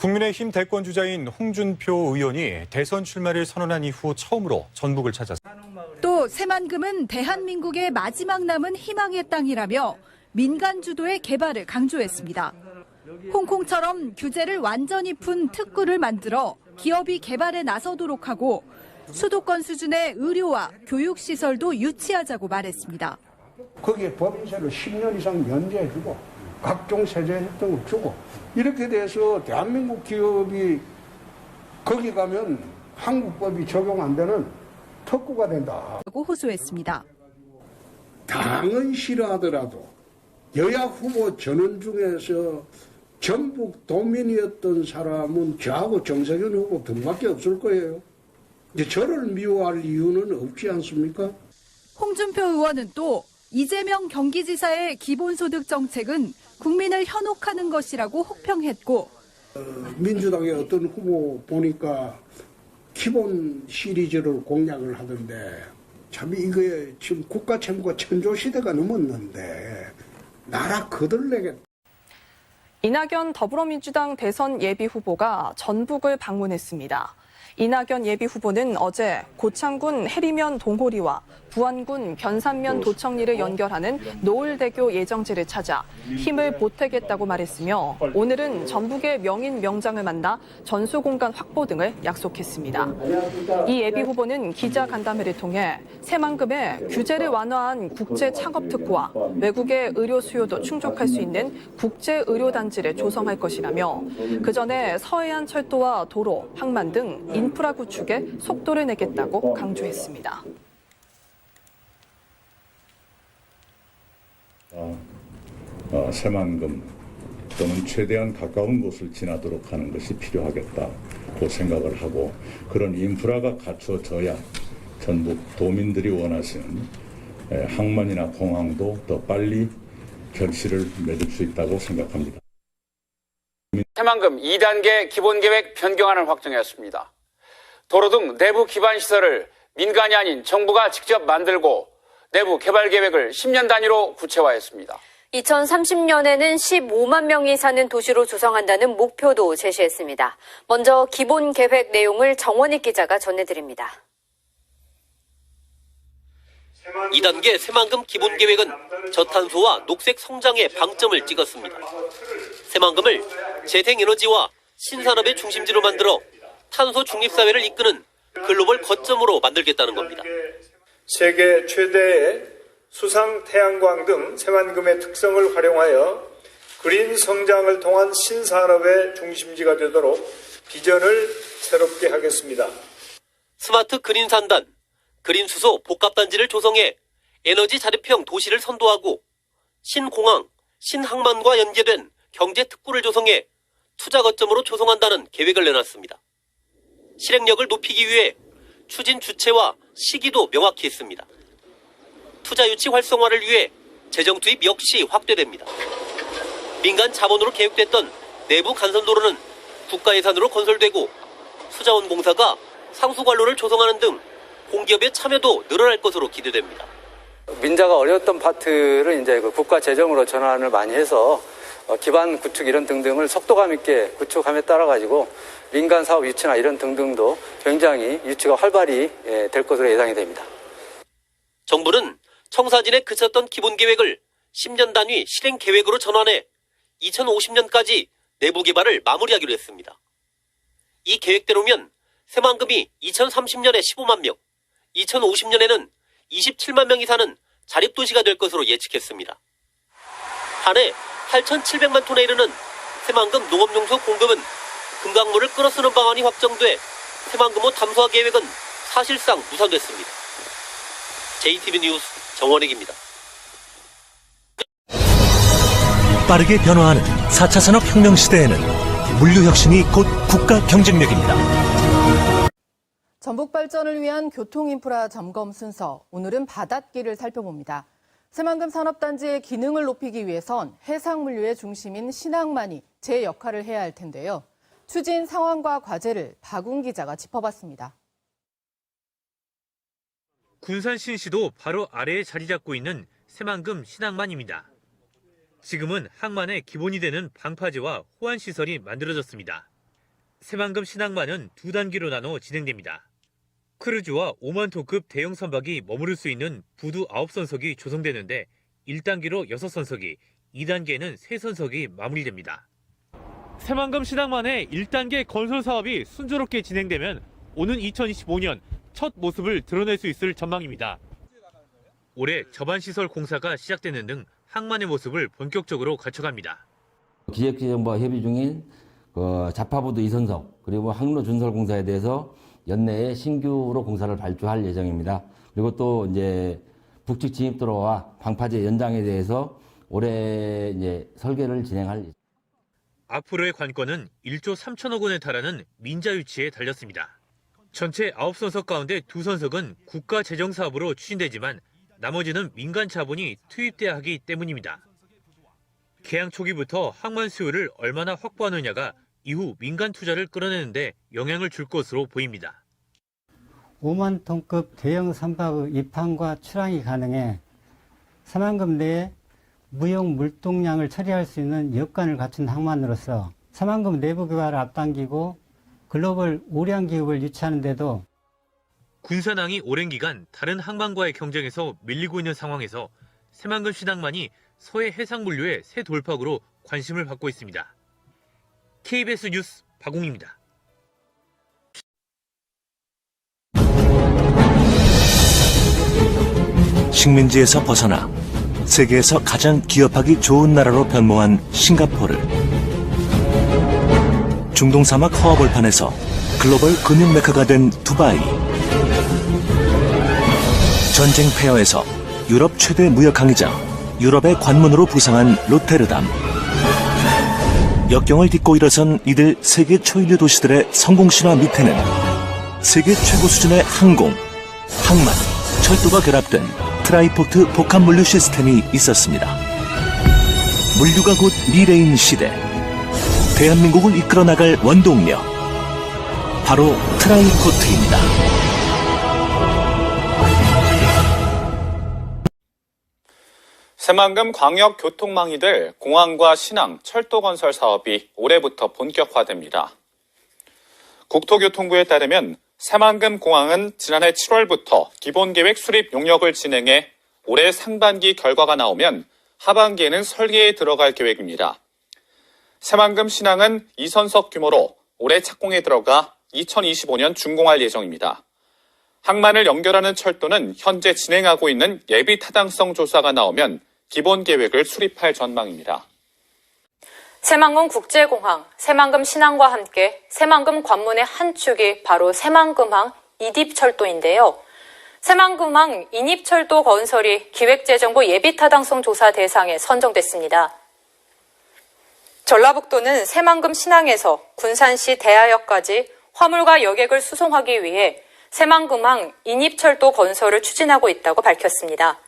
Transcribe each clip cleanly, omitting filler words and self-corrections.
국민의힘 대권주자인 홍준표 의원이 대선 출마를 선언한 이후 처음으로 전북을 찾았습니다. 또 새만금은 대한민국의 마지막 남은 희망의 땅이라며 민간 주도의 개발을 강조했습니다. 홍콩처럼 규제를 완전히 푼 특구를 만들어 기업이 개발에 나서도록 하고 수도권 수준의 의료와 교육시설도 유치하자고 말했습니다. 거기에 법인세를 10년 이상 면제해주고 각종 세제 혜택을 주고 이렇게 돼서 대한민국 기업이 거기 가면 한국법이 적용 안 되는 특구가 된다. 고 호소했습니다. 당은 싫어하더라도 여야 후보 전원 중에서 전북 도민이었던 사람은 저하고 정세균 후보 등밖에 없을 거예요. 이제 저를 미워할 이유는 없지 않습니까? 홍준표 의원은 또 이재명 경기지사의 기본소득 정책은 국민을 현혹하는 것이라고 혹평했고 민주당의 어떤 후보 보니까 기본 시리즈를 공약을 하던데 참 이거에 지금 국가 채무가 천조 시대가 넘었는데 나라 거들내겠다. 이낙연 더불어민주당 대선 예비 후보가 전북을 방문했습니다. 이낙연 예비 후보는 어제 고창군 해리면 동호리와 부안군 변산면 도청리를 연결하는 노을대교 예정지를 찾아 힘을 보태겠다고 말했으며 오늘은 전북의 명인 명장을 만나 전수공간 확보 등을 약속했습니다. 이 예비 후보는 기자간담회를 통해 새만금에 규제를 완화한 국제창업특구와 외국의 의료 수요도 충족할 수 있는 국제의료단지를 조성할 것이라며 그 전에 서해안 철도와 도로, 항만 등 인프라 구축에 속도를 내겠다고 강조했습니다. 새만금 또는 최대한 가까운 곳을 지나도록 하는 것이 필요하겠다고 생각을 하고 그런 인프라가 갖춰져야 전북 도민들이 원하시는 항만이나 공항도 더 빨리 결실을 맺을 수 있다고 생각합니다. 새만금 2단계 기본계획 변경안을 확정했습니다. 도로 등 내부 기반 시설을 민간이 아닌 정부가 직접 만들고 내부 개발 계획을 10년 단위로 구체화했습니다. 2030년에는 15만 명이 사는 도시로 조성한다는 목표도 제시했습니다. 먼저 기본 계획 내용을 정원익 기자가 전해드립니다. 2단계 새만금 기본 계획은 저탄소와 녹색 성장에 방점을 찍었습니다. 새만금을 재생에너지와 신산업의 중심지로 만들어 탄소 중립사회를 이끄는 글로벌 거점으로 만들겠다는 겁니다. 세계 최대의 수상 태양광 등 새만금의 특성을 활용하여 그린 성장을 통한 신산업의 중심지가 되도록 비전을 새롭게 하겠습니다. 스마트 그린 산단, 그린 수소 복합단지를 조성해 에너지 자립형 도시를 선도하고 신공항, 신항만과 연계된 경제 특구를 조성해 투자 거점으로 조성한다는 계획을 내놨습니다. 실행력을 높이기 위해 추진 주체와 시기도 명확히 했습니다. 투자 유치 활성화를 위해 재정 투입 역시 확대됩니다. 민간 자본으로 계획됐던 내부 간선도로는 국가 예산으로 건설되고 수자원공사가 상수관로를 조성하는 등 공기업의 참여도 늘어날 것으로 기대됩니다. 민자가 어려웠던 파트를 이제 국가 재정으로 전환을 많이 해서 기반 구축 이런 등등을 속도감 있게 구축함에 따라 가지고 민간 사업 유치나 이런 등등도 굉장히 유치가 활발히 될 것으로 예상이 됩니다. 정부는 청사진에 그쳤던 기본 계획을 10년 단위 실행 계획으로 전환해 2050년까지 내부 개발을 마무리하기로 했습니다. 이 계획대로면 새만금이 2030년에 15만 명, 2050년에는 27만 명이 사는 자립도시가 될 것으로 예측했습니다. 한 해 8,700만 톤에 이르는 새만금 농업용수 공급은 금강물을 끌어쓰는 방안이 확정돼 새만금호 담소화 계획은 사실상 무산됐습니다. JTB 뉴스 정원익입니다. 빠르게 변화하는 4차 산업혁명 시대에는 물류혁신이 곧 국가 경쟁력입니다. 전북 발전을 위한 교통인프라 점검 순서, 오늘은 바닷길을 살펴봅니다. 새만금 산업단지의 기능을 높이기 위해선 해상물류의 중심인 신항만이 제 역할을 해야 할 텐데요. 추진 상황과 과제를 박웅 기자가 짚어봤습니다. 군산 신시도 바로 아래에 자리 잡고 있는 새만금 신항만입니다. 지금은 항만의 기본이 되는 방파제와 호환시설이 만들어졌습니다. 새만금 신항만은 두 단계로 나눠 진행됩니다. 크루즈와 5만 톤급 대형 선박이 머무를 수 있는 부두 9선석이 조성되는데 1단계로 6선석이, 2단계는 3선석이 마무리됩니다. 새만금 신항만의 1단계 건설 사업이 순조롭게 진행되면 오는 2025년 첫 모습을 드러낼 수 있을 전망입니다. 올해 저반시설 공사가 시작되는 등 항만의 모습을 본격적으로 갖춰갑니다. 기획재정부와 협의 중인 자파부두 2선석 그리고 항로 준설 공사에 대해서 연내에 신규로 공사를 발주할 예정입니다. 그리고 또 이제 북측 진입도로와 방파제 연장에 대해서 올해 이제 설계를 진행할. 앞으로의 관건은 1조 3천억 원에 달하는 민자 유치에 달렸습니다. 전체 9선석 가운데 2선석은 국가 재정 사업으로 추진되지만 나머지는 민간 자본이 투입돼야 하기 때문입니다. 개항 초기부터 항만 수요를 얼마나 확보하느냐가 이후 민간 투자를 끌어내는데 영향을 줄 것으로 보입니다. 5만 톤급 대형 선박의 입항과 출항이 가능해 새만금 내에 무역 물동량을 처리할 수 있는 여건을 갖춘 항만으로서 새만금 내부 개발을 앞당기고 글로벌 우량 기업을 유치하는 데도. 군산항이 오랜 기간 다른 항만과의 경쟁에서 밀리고 있는 상황에서 새만금 신항만이 서해 해상 물류의 새 돌파구로 관심을 받고 있습니다. KBS 뉴스 박웅입니다. 식민지에서 벗어나 세계에서 가장 기업하기 좋은 나라로 변모한 싱가포르. 중동 사막 허허벌판에서 글로벌 금융 메카가 된 두바이. 전쟁 폐허에서 유럽 최대 무역 항이장, 유럽의 관문으로 부상한 로테르담. 역경을 딛고 일어선 이들 세계 초인류 도시들의 성공 신화 밑에는 세계 최고 수준의 항공, 항만, 철도가 결합된 트라이포트 복합 물류 시스템이 있었습니다. 물류가 곧 미래인 시대. 대한민국을 이끌어 나갈 원동력. 바로 트라이포트입니다. 새만금 광역 교통망이 될 공항과 신항, 철도 건설 사업이 올해부터 본격화됩니다. 국토교통부에 따르면 새만금 공항은 지난해 7월부터 기본계획 수립 용역을 진행해 올해 상반기 결과가 나오면 하반기에는 설계에 들어갈 계획입니다. 새만금 신항은 2선석 규모로 올해 착공에 들어가 2025년 준공할 예정입니다. 항만을 연결하는 철도는 현재 진행하고 있는 예비 타당성 조사가 나오면 기본 계획을 수립할 전망입니다. 새만금 국제공항, 새만금 신항과 함께 새만금 관문의 한 축이 바로 새만금항 이입철도인데요. 새만금항 인입철도 건설이 기획재정부 예비타당성 조사 대상에 선정됐습니다. 전라북도는 새만금 신항에서 군산시 대하역까지 화물과 여객을 수송하기 위해 새만금항 인입철도 건설을 추진하고 있다고 밝혔습니다.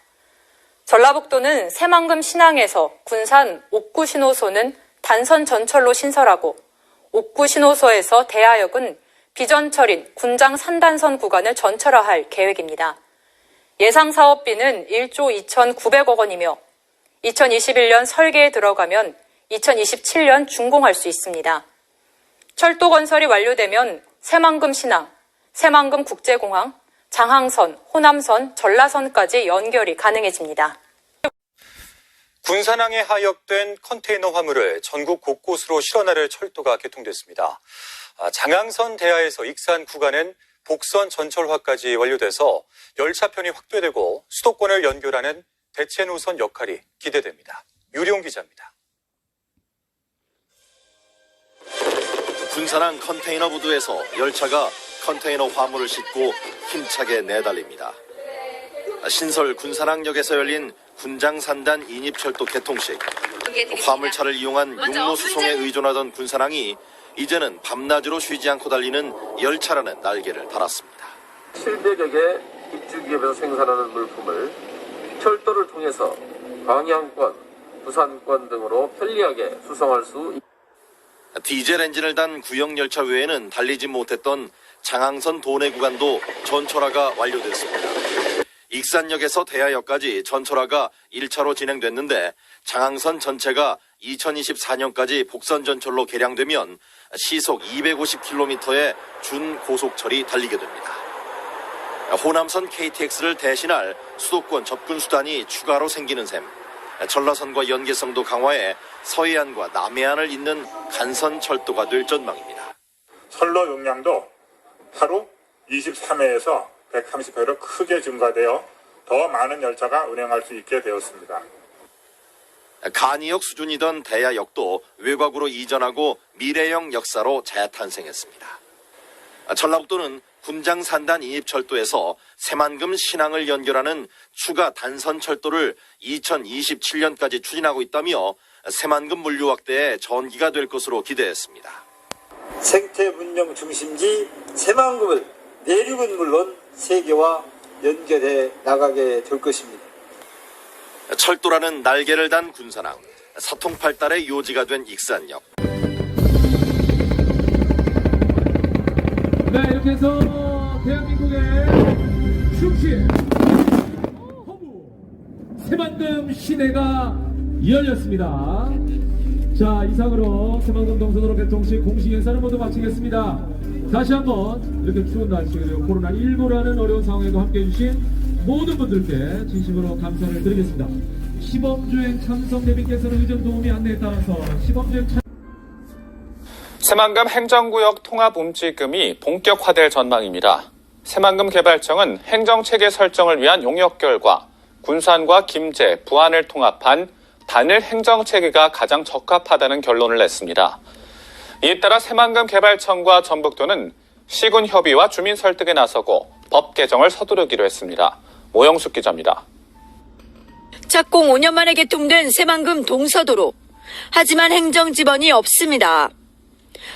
전라북도는 새만금 신항에서 군산 옥구 신호소는 단선 전철로 신설하고 옥구 신호소에서 대하역은 비전철인 군장 3단선 구간을 전철화할 계획입니다. 예상 사업비는 1조 2,900억 원이며 2021년 설계에 들어가면 2027년 준공할 수 있습니다. 철도 건설이 완료되면 새만금 신항, 새만금 국제공항, 장항선, 호남선, 전라선까지 연결이 가능해집니다. 군산항에 하역된 컨테이너 화물을 전국 곳곳으로 실어나를 철도가 개통됐습니다. 장항선 대하에서 익산 구간은 복선 전철화까지 완료돼서 열차편이 확대되고 수도권을 연결하는 대체 노선 역할이 기대됩니다. 유리용 기자입니다. 군산항 컨테이너 부두에서 열차가 컨테이너 화물을 싣고 힘차게 내달립니다. 신설 군산항역에서 열린 군장 3단 인입철도 개통식. 화물차를 이용한 육로 수송에 의존하던 군산항이 이제는 밤낮으로 쉬지 않고 달리는 열차라는 날개를 달았습니다. 700여 개 입주기업에서 생산하는 물품을 철도를 통해서 광양권, 부산권 등으로 편리하게 수송할 수 있습니다. 디젤 엔진을 단 구형 열차 외에는 달리지 못했던 장항선 도내 구간도 전철화가 완료됐습니다. 익산역에서 대하역까지 전철화가 1차로 진행됐는데 장항선 전체가 2024년까지 복선 전철로 개량되면 시속 250km의 준고속철이 달리게 됩니다. 호남선 KTX를 대신할 수도권 접근 수단이 추가로 생기는 셈. 전라선과 연계성도 강화해 서해안과 남해안을 잇는 간선 철도가 될 전망입니다. 선로 용량도 하루 23회에서 130회로 크게 증가되어 더 많은 열차가 운행할 수 있게 되었습니다. 간이역 수준이던 대하역도 외곽으로 이전하고 미래형 역사로 재탄생했습니다. 전라북도는 군장 산단 인입철도에서 새만금 신항을 연결하는 추가 단선 철도를 2027년까지 추진하고 있다며 새만금 물류 확대의 전기가 될 것으로 기대했습니다. 생태 문명 중심지 새만금을 내륙은 물론 세계와 연결해 나가게 될 것입니다. 철도라는 날개를 단 군산항, 사통팔달의 요지가 된 익산역. 네, 이렇게 해서 대한민국의 충치 허무 새만금 시내가 열렸습니다. 자, 이상으로 새만금 동선으로 개통식 공식 행사를 모두 마치겠습니다. 다시 한번 이렇게 추운 날씨 그리고 코로나19라는 어려운 상황에도 함께해 주신 모든 분들께 진심으로 감사를 드리겠습니다. 시범주행 참석 대비께서는 의전 도우미 안내에 따라서 시범주행 새만금 행정구역 통합움직임이 본격화될 전망입니다. 새만금 개발청은 행정체계 설정을 위한 용역 결과 군산과 김제, 부안을 통합한 단일 행정체계가 가장 적합하다는 결론을 냈습니다. 이에 따라 새만금 개발청과 전북도는 시군 협의와 주민 설득에 나서고 법 개정을 서두르기로 했습니다. 모영숙 기자입니다. 착공 5년 만에 개통된 새만금 동서도로. 하지만 행정지번이 없습니다.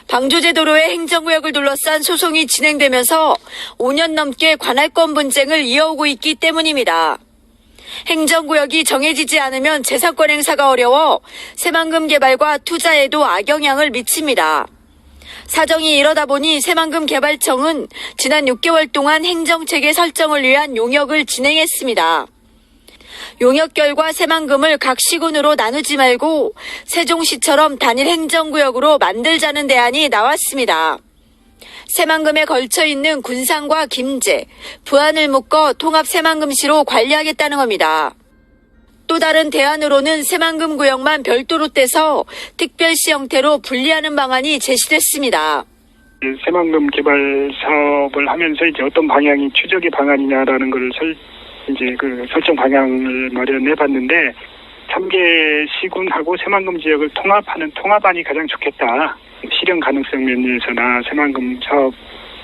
방조제도로의 행정구역을 둘러싼 소송이 진행되면서 5년 넘게 관할권 분쟁을 이어오고 있기 때문입니다. 행정구역이 정해지지 않으면 재산권 행사가 어려워 새만금 개발과 투자에도 악영향을 미칩니다. 사정이 이러다 보니 새만금 개발청은 지난 6개월 동안 행정체계 설정을 위한 용역을 진행했습니다. 용역 결과 새만금을 각 시군으로 나누지 말고 세종시처럼 단일 행정구역으로 만들자는 대안이 나왔습니다. 새만금에 걸쳐 있는 군산과 김제, 부안을 묶어 통합 새만금시로 관리하겠다는 겁니다. 또 다른 대안으로는 새만금 구역만 별도로 떼서 특별시 형태로 분리하는 방안이 제시됐습니다. 새만금 개발 사업을 하면서 이제 어떤 방향이 추적의 방안이냐라는 걸 설정 방향을 마련해 봤는데 3개 시군하고 새만금 지역을 통합하는 통합안이 가장 좋겠다. 실현 가능성 면에서나 새만금 사업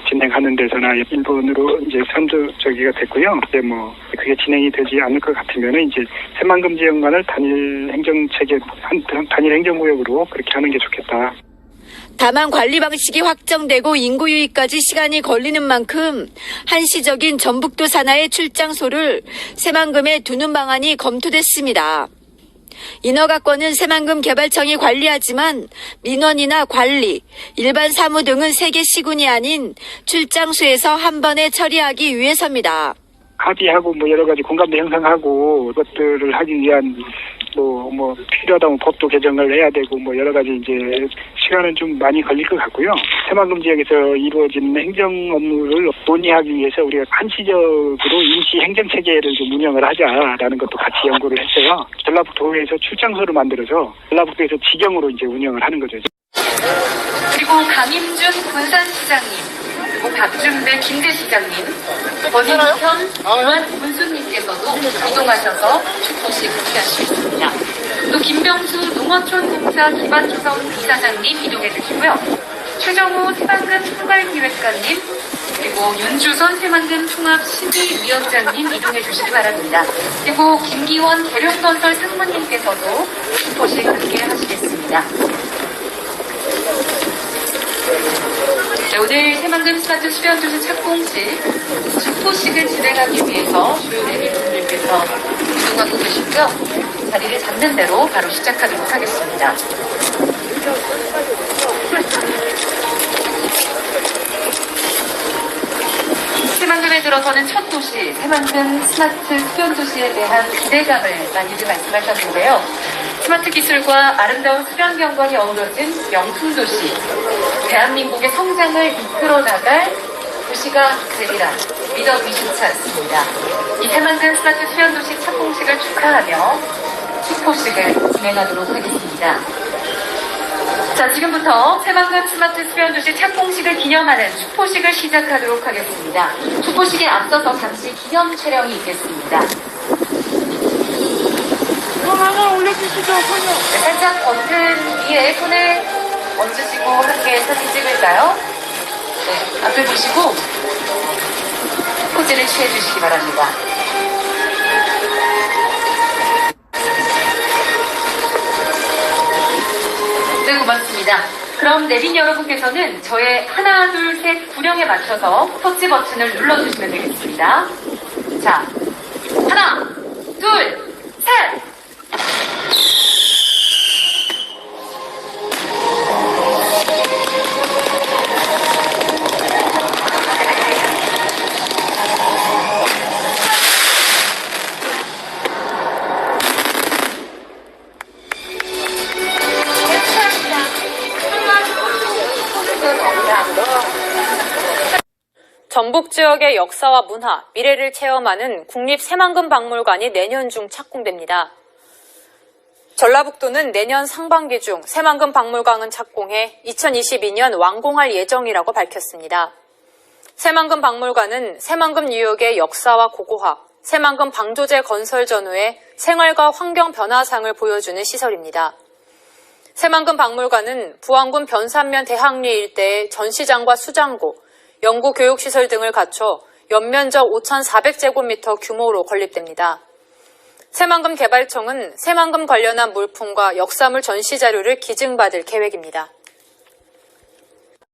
진행하는 데서나 일본으로 이제 선두적이가 됐고요. 근데 그게 진행이 되지 않을 것 같으면은 이제 새만금 지역만을 단일 행정체계, 단일 행정구역으로 그렇게 하는 게 좋겠다. 다만 관리 방식이 확정되고 인구 유입까지 시간이 걸리는 만큼 한시적인 전북도 산하의 출장소를 새만금에 두는 방안이 검토됐습니다. 인허가권은 새만금 개발청이 관리하지만 민원이나 관리, 일반 사무 등은 3개 시군이 아닌 출장소에서 한 번에 처리하기 위해서입니다. 합의하고 여러 가지 공감대 형성하고 그것들을 하기 위한 필요하다면 법도 개정을 해야 되고 여러 가지 이제 시간은 좀 많이 걸릴 것 같고요. 새만금 지역에서 이루어지는 행정 업무를 논의하기 위해서 우리가 한시적으로 임시 행정 체계를 좀 운영을 하자라는 것도 같이 연구를 했어요. 전라북도에서 출장소를 만들어서 전라북도에서 지경으로 이제 운영을 하는 거죠. 그리고 강임준 군산시장님, 그리고 박준배 김대시장님, 권인현 문수님께서도 이동하셔서 축복식 함께할 수 있습니다. 또 김병수 농어촌공사 기반조성 이사장님 이동해 주시고요. 최정우 새만금 총괄기획관님, 그리고 윤주선 새만금 통합심의위원장님 이동해 주시기 바랍니다. 그리고 김기원 계룡건설 상무님께서도 축복식 함께 하시겠습니다. 네, 오늘 새만금 스마트 수변도시 착공식 축포식을 진행하기 위해서 주요 대기분들께서 이동하고 계시고요. 자리를 잡는 대로 바로 시작하도록 하겠습니다. 새만금의 올해 들어서는 첫 도시, 새만금 스마트 수변 도시에 대한 기대감을 많이들 말씀하셨는데요. 스마트 기술과 아름다운 수변 경관이 어우러진 명품 도시, 대한민국의 성장을 이끌어 나갈 도시가 되리라 믿어 의심치 않습니다. 이 새만금 스마트 수변 도시 착공식을 축하하며 축포식을 진행하도록 하겠습니다. 자, 지금부터 새만금 스마트 수변도시 착공식을 기념하는 축포식을 시작하도록 하겠습니다. 축포식에 앞서서 잠시 기념 촬영이 있겠습니다. 네, 살짝 버튼 위에 손을 얹으시고 함께 사진 찍을까요? 네, 앞을 보시고 포즈를 취해주시기 바랍니다. 네, 고맙습니다. 그럼 내빈 여러분께서는 저의 하나, 둘, 셋 구령에 맞춰서 터치 버튼을 눌러주시면 되겠습니다. 자, 하나, 둘, 셋! 전북 지역의 역사와 문화, 미래를 체험하는 국립새만금박물관이 내년 중 착공됩니다. 전라북도는 내년 상반기 중 새만금박물관을 착공해 2022년 완공할 예정이라고 밝혔습니다. 새만금박물관은 새만금 유역의 역사와 고고학, 새만금 방조제 건설 전후의 생활과 환경 변화상을 보여주는 시설입니다. 새만금박물관은 부안군 변산면 대학리 일대의 전시장과 수장고, 연구교육시설 등을 갖춰 연면적 5,400제곱미터 규모로 건립됩니다. 새만금 개발청은 새만금 관련한 물품과 역사물 전시 자료를 기증받을 계획입니다.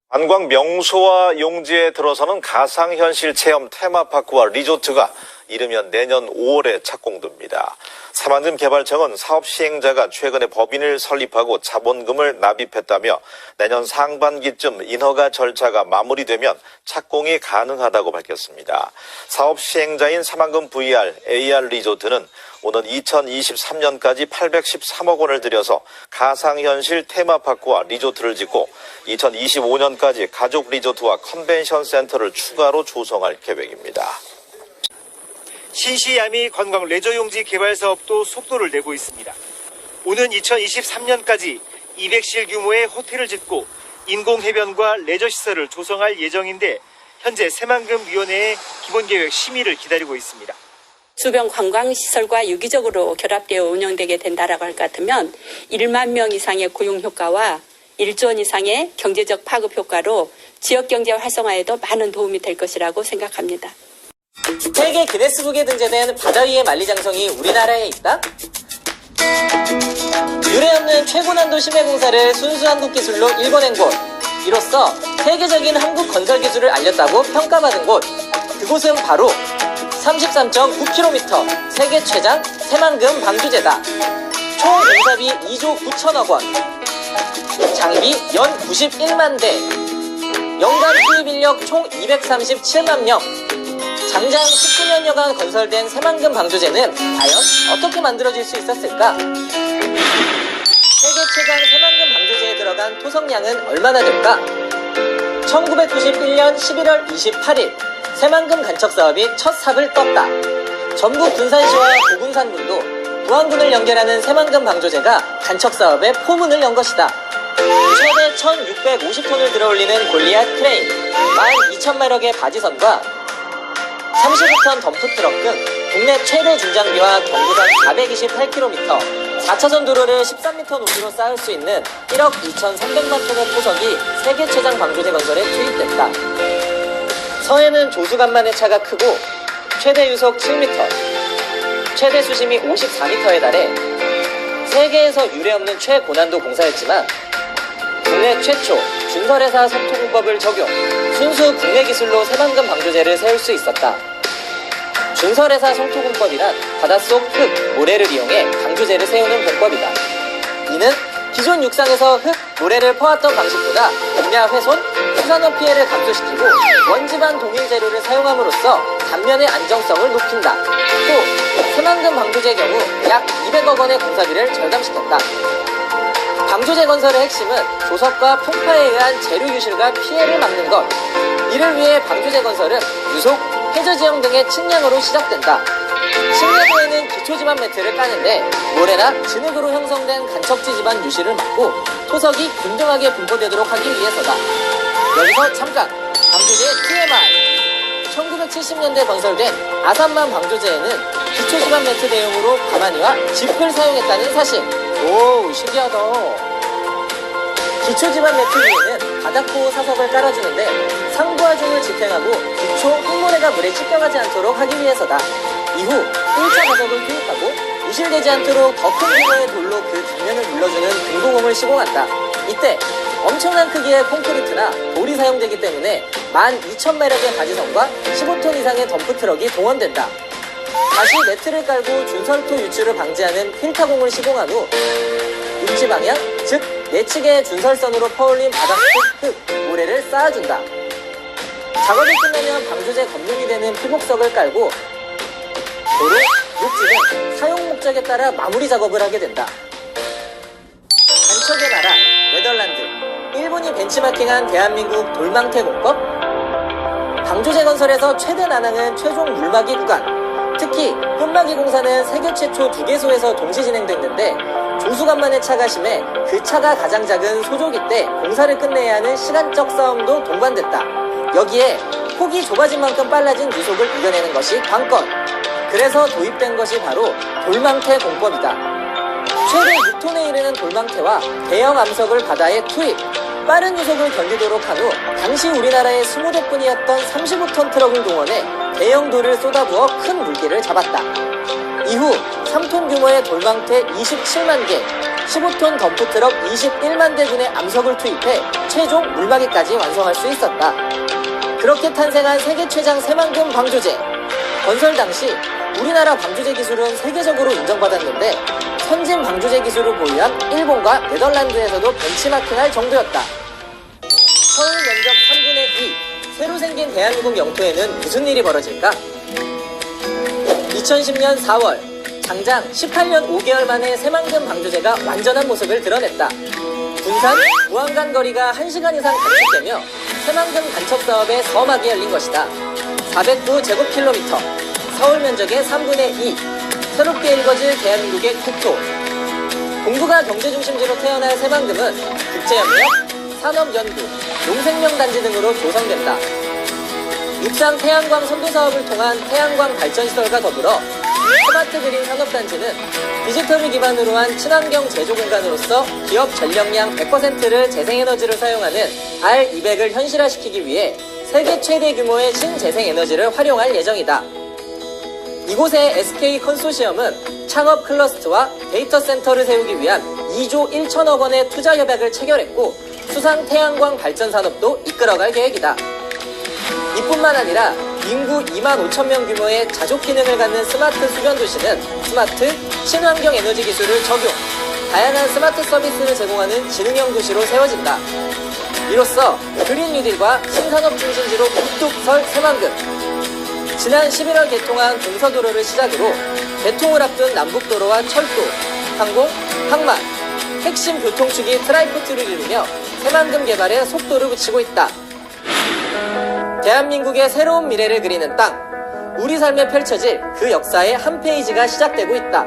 관광 명소와 용지에 들어서는 가상현실 체험 테마파크와 리조트가 이르면 내년 5월에 착공됩니다. 새만금 개발청은 사업 시행자가 최근에 법인을 설립하고 자본금을 납입했다며 내년 상반기쯤 인허가 절차가 마무리되면 착공이 가능하다고 밝혔습니다. 사업 시행자인 새만금 VR, AR 리조트는 오는 2023년까지 813억 원을 들여서 가상현실 테마파크와 리조트를 짓고 2025년까지 가족 리조트와 컨벤션 센터를 추가로 조성할 계획입니다. 신시야미 관광 레저용지 개발 사업도 속도를 내고 있습니다. 오는 2023년까지 200실 규모의 호텔을 짓고 인공해변과 레저시설을 조성할 예정인데 현재 새만금위원회의 기본계획 심의를 기다리고 있습니다. 주변 관광시설과 유기적으로 결합되어 운영되게 된다라고 할 것 같으면 1만 명 이상의 고용 효과와 1조 원 이상의 경제적 파급 효과로 지역경제 활성화에도 많은 도움이 될 것이라고 생각합니다. 세계 기네스북에 등재된 바다 위의 만리장성이 우리나라에 있다? 유례없는 최고 난도 심해 공사를 순수 한국 기술로 일궈낸 곳. 이로써 세계적인 한국 건설 기술을 알렸다고 평가받은 곳. 그곳은 바로 33.9km 세계 최장 새만금 방조제다. 총 공사비 2조 9천억 원. 장비 연 91만 대. 연간 투입 인력 총 237만 명. 장장 19년여간 건설된 새만금 방조제는 과연 어떻게 만들어질 수 있었을까? 세계 최강 새만금 방조제에 들어간 토성량은 얼마나 될까? 1991년 11월 28일 새만금 간척 사업이 첫 삽을 떴다. 전북 군산시와 고군산군도 부안군을 연결하는 새만금 방조제가 간척 사업의 포문을 연 것이다. 최대 1,650톤을 들어올리는 골리앗 크레인, 12,000마력의 바지선과 35톤 덤프트럭 등 국내 최대 중장비와 경부선 428km, 4차선 도로를 13m 높이로 쌓을 수 있는 1억 2,300만 톤의 토석이 세계 최장 방조제 건설에 투입됐다. 서해는 조수간만의 차가 크고 최대 유속 7m, 최대 수심이 54m에 달해 세계에서 유례없는 최고난도 공사였지만 국내 최초 준설회사 석토공법을 적용, 순수 국내 기술로 새만금 방조제를 세울 수 있었다. 준설회사 성토공법이란 바닷속 흙, 모래를 이용해 방조제를 세우는 공법이다. 이는 기존 육상에서 흙, 모래를 퍼왔던 방식보다 공야 훼손, 수산업 피해를 감소시키고 원지반 동일 재료를 사용함으로써 단면의 안정성을 높인다. 또 새만금 방조제의 경우 약 200억 원의 공사비를 절감시켰다. 방조제 건설의 핵심은 조석과 풍파에 의한 재료 유실과 피해를 막는 것. 이를 위해 방조제 건설은 유속, 해저지형 등의 측량으로 시작된다. 측량 후에는 기초지반 매트를 까는데 모래나 진흙으로 형성된 간척지 지반 유실을 막고 토석이 균등하게 분포되도록 하기 위해서다. 여기서 잠깐! 방조제의 TMI! 1970년대 건설된 아산만 방조제에는 기초지반 매트 대용으로 가마니와 짚을 사용했다는 사실. 오, 신기하다. 기초지반 매트 위에는 바닥보호 사석을 깔아주는데 상부하중을 집행하고 기초 흙모래가 물에 찢겨가지 않도록 하기 위해서다. 이후 1차 가석을 투입하고 유실되지 않도록 더 큰 규모의 돌로 그 뒷면을 눌러주는 등공홈을 시공한다. 이때 엄청난 크기의 콘크리트나 돌이 사용되기 때문에 12,000마력의 가지선과 15톤 이상의 덤프트럭이 동원된다. 다시 매트를 깔고 준설토 유출을 방지하는 필타공을 시공한 후 육지 방향, 즉 내측의 준설선으로 퍼올린 바닥 흙, 모래를 쌓아준다. 작업이 끝나면 방조제 검증이 되는 피복석을 깔고 도로, 육지 등 사용 목적에 따라 마무리 작업을 하게 된다. 간척의 나라, 네덜란드. 일본이 벤치마킹한 대한민국 돌망태 공법. 방조제 건설에서 최대 난항은 최종 물막이 구간. 특히 끝막이 공사는 세계 최초 2개소에서 동시 진행됐는데 조수간만의 차가 심해 그 차가 가장 작은 소조기 때 공사를 끝내야 하는 시간적 싸움도 동반됐다. 여기에 폭이 좁아진 만큼 빨라진 유속을 이겨내는 것이 관건. 그래서 도입된 것이 바로 돌망태 공법이다. 최대 6톤에 이르는 돌망태와 대형 암석을 바다에 투입. 빠른 유속을 견디도록 한 후 당시 우리나라의 20대뿐이었던 35톤 트럭을 동원해 대형 돌을 쏟아부어 큰 물기를 잡았다. 이후 3톤 규모의 돌망태 27만 개, 15톤 덤프트럭 21만 대군의 암석을 투입해 최종 물막이까지 완성할 수 있었다. 그렇게 탄생한 세계 최장 새만금 방조제. 건설 당시 우리나라 방조제 기술은 세계적으로 인정받았는데 선진 방조제 기술을 보유한 일본과 네덜란드에서도 벤치마킹할 정도였다. 서울 면적 3분의 2, 새로 생긴 대한민국 영토에는 무슨 일이 벌어질까? 2010년 4월, 장장 18년 5개월 만에 새만금 방조제가 완전한 모습을 드러냈다. 군산, 부안 간 거리가 1시간 이상 단축되며 새만금 간척 사업의 서막이 열린 것이다. 409제곱킬로미터, 서울 면적의 3분의 2, 새롭게 일궈질 대한민국의 국토. 동부가 경제중심지로 태어난 새만금은 국제협력, 산업연구, 농생명단지 등으로 조성된다. 육상 태양광 선도 사업을 통한 태양광 발전시설과 더불어 스마트 그린 산업단지는 디지털을 기반으로 한 친환경 제조 공간으로서 기업 전력량 100%를 재생에너지를 사용하는 R200을 현실화시키기 위해 세계 최대 규모의 신재생에너지를 활용할 예정이다. 이곳의 SK 컨소시엄은 창업 클러스터와 데이터 센터를 세우기 위한 2조 1천억 원의 투자 협약을 체결했고 수상 태양광 발전 산업도 이끌어갈 계획이다. 이뿐만 아니라 인구 2만 5천 명 규모의 자족 기능을 갖는 스마트 수변 도시는 스마트 친환경 에너지 기술을 적용, 다양한 스마트 서비스를 제공하는 지능형 도시로 세워진다. 이로써 그린 뉴딜과 신산업 중심지로 우뚝 설 새만금. 지난 11월 개통한 동서도로를 시작으로 개통을 앞둔 남북도로와 철도, 항공, 항만, 핵심 교통축이 트라이포트를 이루며 새만금 개발에 속도를 붙이고 있다. 대한민국의 새로운 미래를 그리는 땅, 우리 삶에 펼쳐질 그 역사의 한 페이지가 시작되고 있다.